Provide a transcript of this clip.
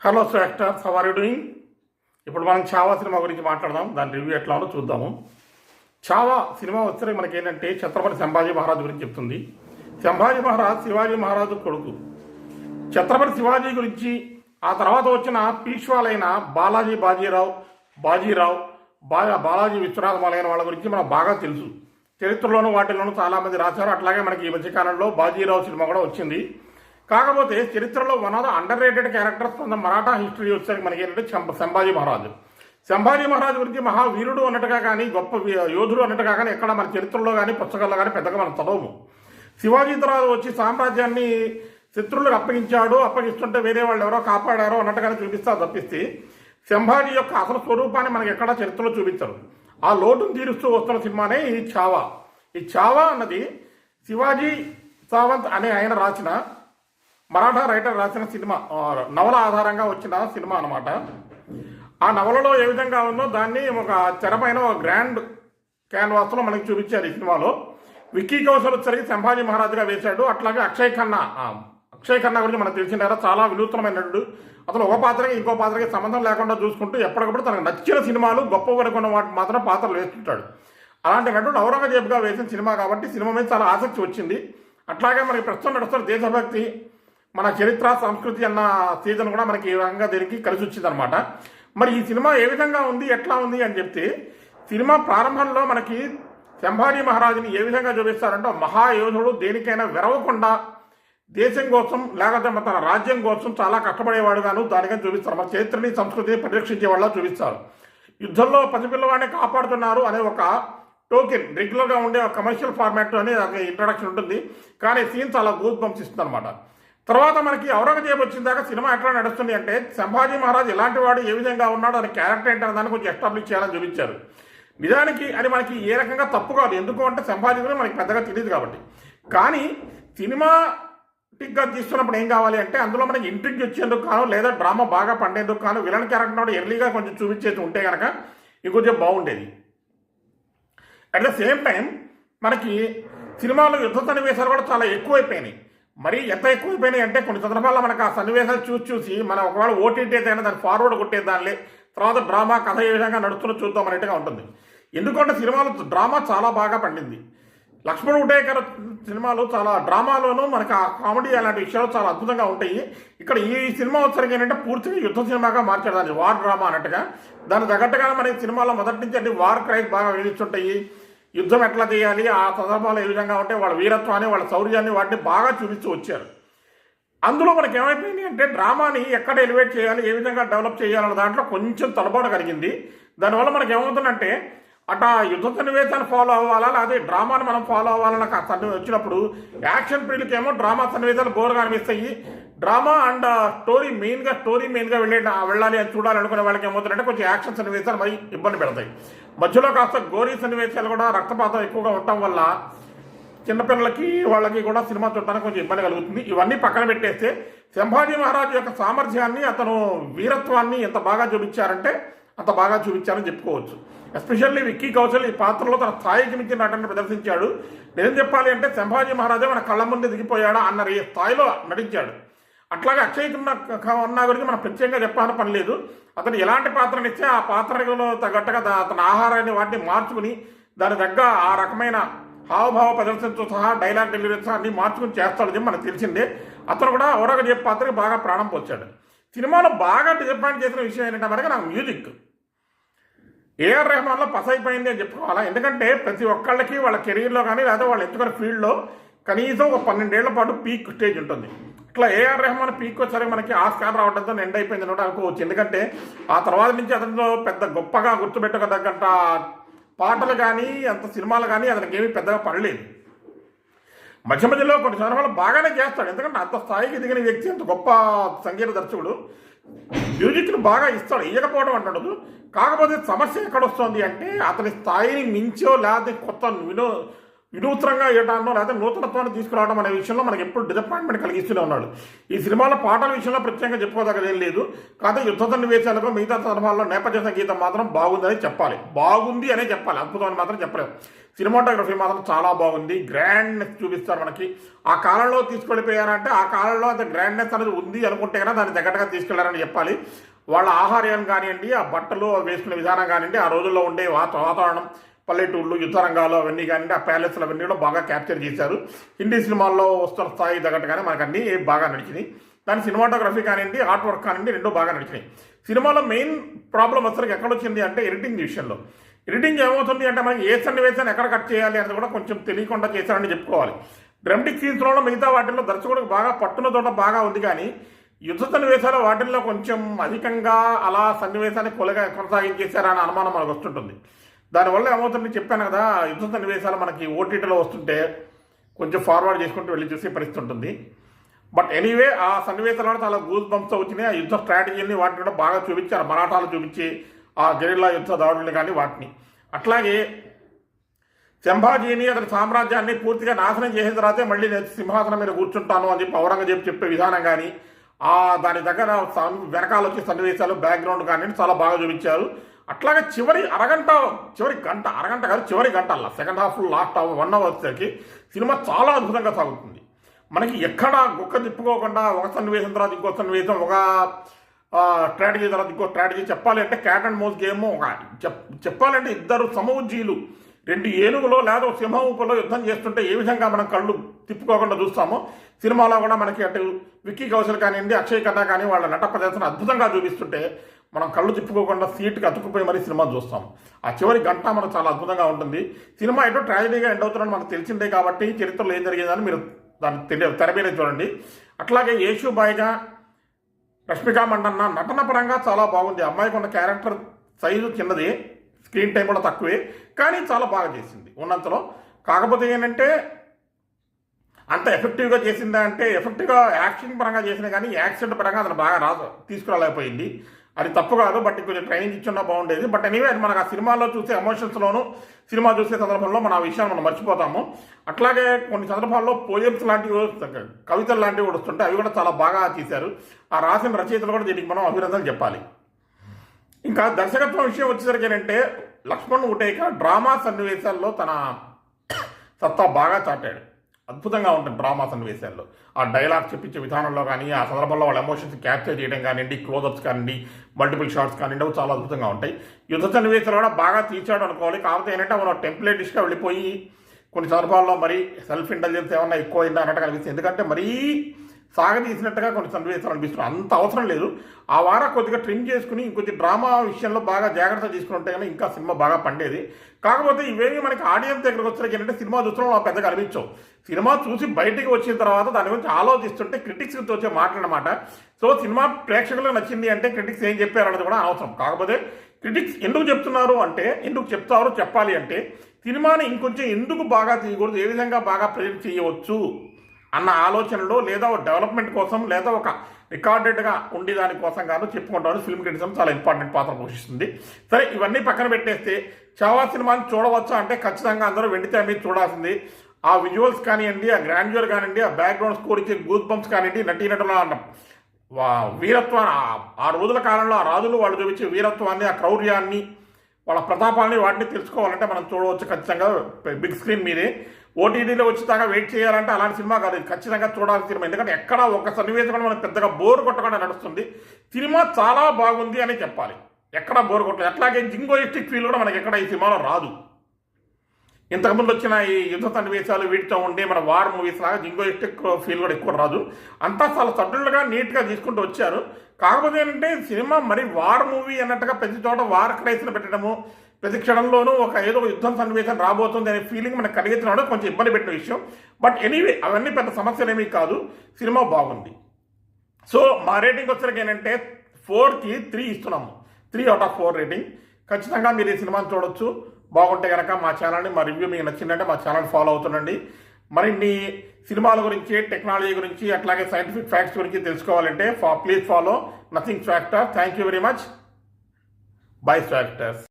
Hello actors, how are you doing? ఇప్పుడు మనం Chhaava cinema గురించి మాట్లాడదాం. దాని రివ్యూ ఎట్లా ఉందో చూద్దాము. చావా సినిమా వచ్చే మనకి ఏంటంటే ఛత్రపతి సంభాజీ మహారాజు గురించి చెప్తుంది. సంభాజీ మహారాజ్ శివాజీ మహారాజు కొడుకు. ఛత్రపతి శివాజీ గురించి ఆ తర్వాత వచ్చిన పీష్వాలైన బాలాజీ విశ్వనాథ్ మొదలైన వాళ్ళ గురించి మనకు బాగా తెలుసు. చరిత్రలోనూ వాటిల్లోనూ చాలామంది రాశారు. అట్లాగే మనకి ఈ మధ్యకాలంలో బాజీరావు సినిమా కూడా వచ్చింది. కాకపోతే చరిత్రలో one of the under rated characters from the Maratha history వచ్చేసరికి మనకి ఏంటంటే సంభాజీ మహారాజు. సంభాజీ మహారాజు గురించి మహావీరుడు అన్నట్టుగా కానీ గొప్ప యోధుడు అన్నట్టుగా కానీ ఎక్కడ మన చరిత్రలో కానీ పుస్తకాల్లో కానీ పెద్దగా మనం చదవము. శివాజీ తర్వాత వచ్చి సామ్రాజ్యాన్ని శత్రువులకు అప్పగిస్తుంటే వేరే వాళ్ళు ఎవరో కాపాడారో అన్నట్టుగానే చూపిస్తారు తప్పిస్తే సంభాజీ యొక్క అసలు స్వరూపాన్ని మనకి ఎక్కడా చరిత్రలో చూపించరు. ఆ లోటును తీరుస్తూ వస్తున్న సినిమానే ఈ చావా. ఈ చావా అన్నది శివాజీ సావంత్ అనే ఆయన రాసిన మరాఠా రైటర్ రాసిన సినిమా, నవల ఆధారంగా వచ్చిన సినిమా అనమాట. ఆ నవలలో ఏ విధంగా ఉందో దాన్ని ఒక తెరపైన ఒక గ్రాండ్ క్యాన్వాస్లో మనకి చూపించారు. ఈ సినిమాలో విక్కీ కౌశల్ వచ్చరికి సంభాజీ మహారాజుగా వేశాడు. అట్లాగే అక్షయ్ ఖన్నా గురించి మనకు తెలిసిన చాలా వినూత్నమైన నటుడు. అతను ఒక పాత్రకి ఇంకో పాత్రకి సంబంధం లేకుండా చూసుకుంటూ ఎప్పటికప్పుడు తనకు నచ్చిన సినిమాలు గొప్ప వరకున్న వాటి మాత్రం పాత్రలు వేస్తుంటాడు. అలాంటి నటుడు ఔరంగజేబ్గా వేసిన సినిమా కాబట్టి సినిమా మీద చాలా ఆసక్తి వచ్చింది. అట్లాగే మనకి ప్రస్తుతం నడుస్తున్న దేశభక్తి, మన చరిత్ర, సంస్కృతి అన్న సీజన్ కూడా మనకి ఈ విధంగా దీనికి కలిసి వచ్చింది అనమాట. మరి ఈ సినిమా ఏ విధంగా ఉంది, ఎట్లా ఉంది అని చెప్తే, సినిమా ప్రారంభంలో మనకి సంభాజీ మహారాజుని ఏ విధంగా చూపిస్తారంటే మహాయోధుడు, దేనికైనా విరవకుండా దేశం కోసం లేకపోతే తన రాజ్యం కోసం చాలా కష్టపడేవాడుగాను దానికని చూపిస్తారు. మన చరిత్రని, సంస్కృతిని పరిరక్షించే వాళ్ళ చూపిస్తారు. యుద్ధంలో పసిపిల్లవాడిని కాపాడుతున్నారు అనే ఒక టోకెన్ రెగ్యులర్గా ఉండే ఒక కమర్షియల్ ఫార్మాట్ అనే ఇంట్రడక్షన్ ఉంటుంది. కానీ సీన్ చాలా గూస్ బంప్స్ ఇస్తుంది అనమాట. తర్వాత మనకి ఔరంగజేబు వచ్చిన దాకా సినిమా ఎట్లా నడుస్తుంది అంటే సంభాజీ మహారాజ్ ఎలాంటి వాడు, ఏ విధంగా ఉన్నాడు, అని క్యారెక్టర్ ఏంటనే దాన్ని కొంచెం ఎస్టాబ్లిష్ చేయాలని చూపించారు. నిజానికి అది మనకి ఏ రకంగా తప్పు కాదు, ఎందుకు అంటే సంభాజీ గురించి మనకి పెద్దగా తెలియదు కాబట్టి. కానీ సినిమాటిక్గా తీస్తున్నప్పుడు ఏం కావాలి అంటే అందులో మనకి ఇంట్రిక్ వచ్చేందుకు కాను, లేదా డ్రామా బాగా పండేందుకు కాను విలన్ క్యారెక్టర్ నాడు ఎర్లీగా కొంచెం చూపించేది ఉంటే కనుక ఇంకొంచెం బాగుండేది. అట్ ద సేమ్ టైం మనకి సినిమాలో యుద్ధ సన్నివేశాలు కూడా చాలా ఎక్కువైపోయినాయి. మరి ఎంత ఎక్కువైపోయినాయి అంటే కొన్ని సందర్భాల్లో మనకు ఆ సన్నివేశాలు చూసి మనం ఒకవేళ ఓటీటీ అయినా దాన్ని ఫార్వర్డ్ కొట్టేదానిలే, తర్వాత డ్రామా కథ ఏ విధంగా నడుస్తున్న చూద్దాం అనేట్టుగా ఉంటుంది. ఎందుకంటే సినిమాలో డ్రామా చాలా బాగా పండింది. లక్ష్మణ్ ఉటేకర్ సినిమాలు చాలా డ్రామాలోనూ మనకు ఆ కామెడీ అలాంటి విషయాలు చాలా అద్భుతంగా ఉంటాయి. ఇక్కడ ఈ సినిమా వచ్చరికి ఏంటంటే పూర్తిగా యుద్ధ సినిమాగా మార్చాడు, దాన్ని వార్ డ్రామా అన్నట్టుగా. దాని తగ్గట్టుగా మనకి సినిమాలో మొదటి నుంచి అంటే వార్ క్రైమ్ బాగా వేధిస్తుంటాయి. యుద్ధం ఎట్లా చేయాలి, ఆ సందర్భాలు ఏ విధంగా ఉంటే వాళ్ళ వీరత్వాన్ని, వాళ్ళ శౌర్యాన్ని, వాటిని బాగా చూపిస్తూ వచ్చారు. అందులో మనకి ఏమైపోయింది అంటే డ్రామాని ఎక్కడ ఎలివేట్ చేయాలి, ఏ విధంగా డెవలప్ చేయాలన్న దాంట్లో కొంచెం తలబాటు కలిగింది. దానివల్ల మనకి ఏమవుతుందంటే అటు యుద్ధ సన్నివేశాన్ని ఫాలో అవ్వాలా, అదే డ్రామాని మనం ఫాలో అవ్వాలన్న వచ్చినప్పుడు యాక్షన్ ప్రియులకేమో డ్రామా సన్నివేశాలు బోర్గా అనిపిస్తాయి. డ్రామా అండ్ స్టోరీ మెయిన్గా వెళ్ళాలి అని చూడాలి అనుకునే వాళ్ళకి ఏమవుతుందంటే కొంచెం యాక్షన్ సన్నివేశాలు మరి ఇబ్బంది పెడతాయి. మధ్యలో కాస్త గోరీ సన్నివేశాలు కూడా రక్తపాతం ఎక్కువగా ఉండటం వల్ల చిన్నపిల్లలకి వాళ్ళకి కూడా సినిమా చూడటానికి కొంచెం ఇబ్బంది కలుగుతుంది. ఇవన్నీ పక్కన పెట్టేస్తే సంభాజీ మహారాజు యొక్క సామర్థ్యాన్ని, అతను వీరత్వాన్ని ఎంత బాగా చూపించారంటే అంత బాగా చూపించారని చెప్పుకోవచ్చు. ఎస్పెషల్లీ విక్కీ కౌశల్ ఈ పాత్రలో తన స్థాయికి మించిన నటన ప్రదర్శించాడు. నిజం చెప్పాలి అంటే సంభాజీ మహారాజే మన కళ్ళ ముందు దిగిపోయాడా అన్న స్థాయిలో నటించాడు. అట్లాగే అక్షయ్ ఖన్నా గురించి మనం ప్రత్యేకంగా చెప్పాలని పని లేదు. అతను ఎలాంటి పాత్రనిస్తే ఆ పాత్రలో తగ్గట్టుగా అతని ఆహారాన్ని వాటిని మార్చుకుని దాని తగ్గ ఆ రకమైన హావభావ ప్రదర్శనతో సహా డైలాగ్ డెలివరీతో అన్ని మార్చుకుని చేస్తాడని మనకు తెలిసిందే. అతను కూడా ఔరంగజేబు పాత్రకి బాగా ప్రాణం పోచాడు. సినిమాలో బాగా డిసప్పాయింట్ చేసిన విషయం ఏంటంటే మనకి నాకు మ్యూజిక్ ఏఆర్ రెహమాన్లో పసైపోయింది అని చెప్పుకోవాలా. ఎందుకంటే ప్రతి ఒక్కళ్ళకి వాళ్ళ కెరీర్లో కానీ లేదా వాళ్ళు ఎంచుకున్న ఫీల్డ్లో కనీసం ఒక 12 ఏళ్ల పాటు పీక్ స్టేజ్ ఉంటుంది. ఇట్లా ఏఆర్ రెహమాన్ పీక్ వచ్చేసరికి మనకి ఆస్కార్ రావడంతో ఎండ్ అయిపోయింది కూడా అనుకోవచ్చు. ఎందుకంటే ఆ తర్వాత నుంచి అతనిలో పెద్ద గొప్పగా గుర్తుపెట్టుకోదగ్గంట పాటలు కానీ అంత సినిమాలు కానీ అతనికి ఏమీ పెద్దగా పడలేదు. మధ్య మధ్యలో కొన్ని సందర్భాలు బాగానే చేస్తాడు, ఎందుకంటే అంత స్థాయికి దిగిన వ్యక్తి, అంత గొప్ప సంగీత దర్శకుడు, మ్యూజిక్ను బాగా ఇస్తాడు, ఇయ్యకపోవడం అంటుండదు. కాకపోతే సమస్య ఎక్కడొస్తుంది అంటే అతని స్థాయిని మించో లేకపోతే కొత్త వినూత్నంగా ఇవ్వడానో లేకపోతే నూతనత్వాన్ని తీసుకురావడం అనే విషయంలో మనకి ఎప్పుడు డిసప్పాయింట్మెంట్ కలిగిస్తూనే ఉన్నాడు. ఈ సినిమాలో పాటల విషయంలో ప్రత్యేకంగా చెప్పుకోదగ్గది ఏం లేదు. కాకపోతే యుద్ధ సన్నివేశాలకు మిగతా సందర్భాల్లో నేపథ్య సంగీతం మాత్రం బాగుందని చెప్పాలి. బాగుంది అనే చెప్పాలి, అద్భుతమని మాత్రం చెప్పలేము. సినిమాటోగ్రఫీ మాత్రం చాలా బాగుంది. గ్రాండ్నెస్ చూపిస్తారు మనకి. ఆ కాలంలో తీసుకెళ్ళిపోయారంటే ఆ కాలంలో అంత గ్రాండ్నెస్ అనేది ఉంది అనుకుంటే కన్నా దాన్ని దగ్గరగా తీసుకెళ్లారని చెప్పాలి. వాళ్ళ ఆహార్యం కానివ్వండి, ఆ బట్టలు వేసుకునే విధానం కానివ్వండి, ఆ రోజుల్లో ఉండే వాతావరణం, పల్లెటూళ్ళు, యుద్ధ రంగాలు అవన్నీ కానివ్వండి, ఆ ప్యాలెస్లు అవన్నీ కూడా బాగా క్యాప్చర్ చేశారు. హిందీ సినిమాల్లో వస్తున్న స్థాయి తగ్గట్టుగానే మనకు అన్నీ బాగా నడిచినాయి. దాని సినిమాటోగ్రఫీ కానివ్వండి, ఆర్ట్ వర్క్ కానివ్వండి, రెండూ బాగా నడిచినాయి. సినిమాలో మెయిన్ ప్రాబ్లం అసలు ఎక్కడొచ్చింది అంటే ఎడిటింగ్ విషయంలో. ఎడిటింగ్ ఏమవుతుంది అంటే మనకి ఏ సన్నివేశాన్ని ఎక్కడ కట్ చేయాలి అనేది కూడా కొంచెం తెలియకుండా చేశారని చెప్పుకోవాలి. డ్రామాటిక్ సీన్స్లో మిగతా వాటిల్లో దర్శకుడికి బాగా పట్టున తోట బాగా ఉంది, కానీ యుద్ధ సన్నివేశాలు వాటిల్లో కొంచెం అధికంగా అలా సన్నివేశాన్ని కొనసాగించేశారనే అనుమానం మనకు వస్తుంటుంది. దానివల్ల ఏమవుతుంది చెప్పాను కదా, యుద్ధ సన్నివేశాలు మనకి ఓటీటీలో వస్తుంటే కొంచెం ఫార్వర్డ్ చేసుకుంటూ వెళ్ళి చూసే పరిస్థితి ఉంటుంది. బట్ ఎనీవే ఆ సన్నివేశాలను చాలా గూస్ బంప్స్ వచ్చినాయి. ఆ యుద్ధ స్ట్రాటజీని వాటిని కూడా బాగా చూపించారు. మరాఠాలు చూపించి ఆ గెరిల్లా యుద్ధ దాడులు కానీ వాటిని, అట్లాగే సంభాజీని అతని సామ్రాజ్యాన్ని పూర్తిగా నాశనం చేసిన తర్వాతే మళ్ళీ నేను సింహాసనం మీద కూర్చుంటాను అని చెప్పి ఔరంగజేబు చెప్పే విధానం కానీ, దాని దగ్గర వెనకాల వచ్చే సన్నివేశాలు, బ్యాక్గ్రౌండ్ కానీ చాలా బాగా చూపించారు. అట్లాగే చివరి గంట అలా సెకండ్ హాఫ్ లాస్ట్ 1 అవర్ వచ్చేసరికి సినిమా చాలా అద్భుతంగా సాగుతుంది. మనకి ఎక్కడ గుక్క తిప్పుకోకుండా ఒక సన్నివేశం తర్వాత ఇంకో సన్నివేశం, ఒక స్ట్రాటజీ తర్వాత ఇంకో స్ట్రాటజీ. చెప్పాలి అంటే క్యాట్ అండ్ మౌస్ గేమ్. చెప్పాలంటే ఇద్దరు సమవుజ్జీలు 2 ఏనుగులో లేదా సింహములో యుద్ధం చేస్తుంటే ఏ విధంగా మనం కళ్ళు తిప్పుకోకుండా చూస్తామో, సినిమాలో కూడా మనకి అటు విక్కీ కౌశల్ కానివ్వండి, అక్షయ్ ఖన్నా కానీ వాళ్ళ నట ప్రదర్శన అద్భుతంగా చూపిస్తుంటే మనం కళ్ళు తిప్పుకోకుండా సీట్కి అతుక్కుపోయి మరీ సినిమా చూస్తాం. ఆ చివరి గంట మనకు చాలా అద్భుతంగా ఉంటుంది. సినిమా ఎటో ట్రాజడీగా ఎండ్ అవుతుందని మనకు తెలిసిందే కాబట్టి చరిత్రలో ఏం జరిగిందని మీరు దాన్ని తెర మీద చూడండి. అట్లాగే యేషుబాయిగా రష్మిక మండన్న నటన పరంగా చాలా బాగుంది. అమ్మాయికి ఉన్న క్యారెక్టర్ సైజు చిన్నది, స్క్రీన్ టైం కూడా తక్కువే, కానీ చాలా బాగా చేసింది ఉన్నంతలో. కాకపోతే ఏంటంటే అంత ఎఫెక్టివ్గా చేసిందా అంటే ఎఫెక్టివ్గా యాక్షన్ పరంగా చేసినా కానీ యాక్సిడెంట్ పరంగా అతను బాగా తీసుకురాలేకపోయింది. అది తప్పు కాదు, బట్ కొంచెం ట్రైనింగ్ ఇచ్చున్నా బాగుండేది. బట్ ఎనీవే మనకు ఆ సినిమాలో చూసే ఎమోషన్స్లోనూ సినిమా చూసే సందర్భంలో మనం ఆ విషయాన్ని మనం మర్చిపోతాము. అట్లాగే కొన్ని సందర్భాల్లో పోయమ్స్ లాంటివి, కవితలు లాంటివి కూడా వస్తుంటే అవి కూడా చాలా బాగా తీశారు. ఆ రాసిన రచయితలు కూడా దీనికి మనం అభినందనలు చెప్పాలి. ఇంకా దర్శకత్వం విషయం వచ్చేసరికి ఏంటంటే లక్ష్మణ్ ఉటేక డ్రామా సన్నివేశాల్లో తన సత్తా బాగా చాటాడు. అద్భుతంగా ఉంటుంది డ్రామా సన్నివేశాల్లో. ఆ డైలాగ్ చెప్పించే విధానంలో కానీ, ఆ సందర్భంలో వాళ్ళ ఎమోషన్స్ క్యాప్చర్ చేయడం కానివ్వండి, క్లోజప్స్ కానివ్వండి, మల్టిపుల్ షాట్స్ కానివ్వండి, అవి చాలా అద్భుతంగా ఉంటాయి. యుద్ధ సన్నివేశాలు కూడా బాగా తీర్చాడు అనుకోవాలి. కాకపోతే ఏంటంటే మనం టెంప్లేటిష్గా వెళ్ళిపోయి కొన్ని సందర్భాల్లో మరీ సెల్ఫ్ ఇంటెలిజెన్స్ ఏమన్నా ఎక్కువ అయిందా అన్నట్టు అనిపిస్తుంది. ఎందుకంటే మరీ సాగదీసినట్టుగా కొన్ని సన్నివేశాలు అనిపిస్తున్నాయి. అంత అవసరం లేదు. ఆ వారం కొద్దిగా ట్రిమ్ చేసుకుని ఇంకొంచెం డ్రామా విషయంలో బాగా జాగ్రత్త తీసుకుని ఉంటే కానీ ఇంకా సినిమా బాగా పండేది. కాకపోతే ఇవేమి మనకి ఆడియన్స్ దగ్గరకు వచ్చేసరికి ఏంటంటే సినిమా చూస్తున్నాం పెద్దగా అనిపించవు. సినిమా చూసి బయటికి వచ్చిన తర్వాత దాని గురించి ఆలోచిస్తుంటే క్రిటిక్స్కి వచ్చే మాట్లాడనమాట. సో సినిమా ప్రేక్షకులకు నచ్చింది అంటే క్రిటిక్స్ ఏం చెప్పారు అన్నది కూడా అవసరం. కాకపోతే క్రిటిక్స్ ఎందుకు చెప్తున్నారు అంటే, ఎందుకు చెప్తారో చెప్పాలి అంటే, సినిమాని ఇంకొంచెం ఎందుకు బాగా తీయకూడదు, ఏ విధంగా బాగా ప్రజెంట్ చేయవచ్చు అన్న ఆలోచనలో, లేదా ఒక డెవలప్మెంట్ కోసం, లేదా ఒక రికార్డెడ్గా ఉండే దానికోసం కాదు చెప్పుకుంటామని ఫిల్మ్ క్రిటిసిజం చాలా ఇంపార్టెంట్ పాత్ర పోషిస్తుంది. సరే, ఇవన్నీ పక్కన పెట్టేస్తే చావా సినిమాని చూడవచ్చా అంటే ఖచ్చితంగా అందరూ వెండితే మీద చూడాల్సింది. ఆ విజువల్స్ కానివ్వండి, ఆ గ్రాండ్యూర్ కానివ్వండి, ఆ బ్యాక్గ్రౌండ్ స్కోర్ ఇచ్చే గూస్ బంప్స్ కానివ్వండి, నటీనటుల వీరత్వాన్ని, ఆ రోజుల కాలంలో ఆ రాజులు వాళ్ళు చూపించే వీరత్వాన్ని, ఆ క్రౌర్యాన్ని, వాళ్ళ ప్రతాపాన్ని, వాటిని తెలుసుకోవాలంటే మనం చూడవచ్చు ఖచ్చితంగా బిగ్ స్క్రీన్ మీదే. ఓటీటీలో వచ్చేదాకా వెయిట్ చేయాలంటే అలాంటి సినిమా కాదు, ఖచ్చితంగా చూడాల్సిన సినిమా. ఎందుకంటే ఎక్కడ ఒక సన్నివేశం కూడా మనకు పెద్దగా బోర్ కొట్టకుండా నడుస్తుంది. సినిమా చాలా బాగుంది అని చెప్పాలి, ఎక్కడ బోర్ కొట్టలేదు. అట్లాగే జింగోయిస్టిక్ ఫీల్ కూడా మనకి ఎక్కడ ఈ సినిమాలో రాదు. ఇంతకుముందు వచ్చిన ఈ యుద్ధ సన్నివేశాలు వీటితో ఉండే మన వార్ మూవీస్ లాగా జింగోయిస్టిక్ ఫీల్ కూడా ఎక్కువ రాదు. అంతా చాలా సటిల్గా నీట్గా తీసుకుంటూ వచ్చారు. కాకపోతే ఏంటంటే సినిమా మరి వార్ మూవీ అన్నట్టుగా ప్రతి చోట వార్ క్రైస్ను పెట్టడము, ప్రతి క్షణంలోనూ ఏదో ఒక యుద్ధం సన్నివేశం రాబోతుంది అనే ఫీలింగ్ మనకు కలిగించడం కొంచెం ఇబ్బంది పెట్టిన విషయం. బట్ ఎనీవే అవన్నీ పెద్ద సమస్యలు ఏమీ కాదు, సినిమా బాగుంది. సో మా రేటింగ్ వచ్చరికి ఏంటంటే 4కి 3 ఇస్తున్నాము. 3 out of 4 రేటింగ్. ఖచ్చితంగా మీరు ఈ సినిమాని చూడొచ్చు. బాగుంటే కనుక మా ఛానల్ని, మా రివ్యూ మీకు నచ్చిందంటే మా ఛానల్ ఫాలో అవుతుండండి. మరిన్ని సినిమాల గురించి, టెక్నాలజీ గురించి, అట్లాగే సైంటిఫిక్ ఫ్యాక్ట్స్ గురించి తెలుసుకోవాలంటే please follow nothing factor. Thank you very much. By factors.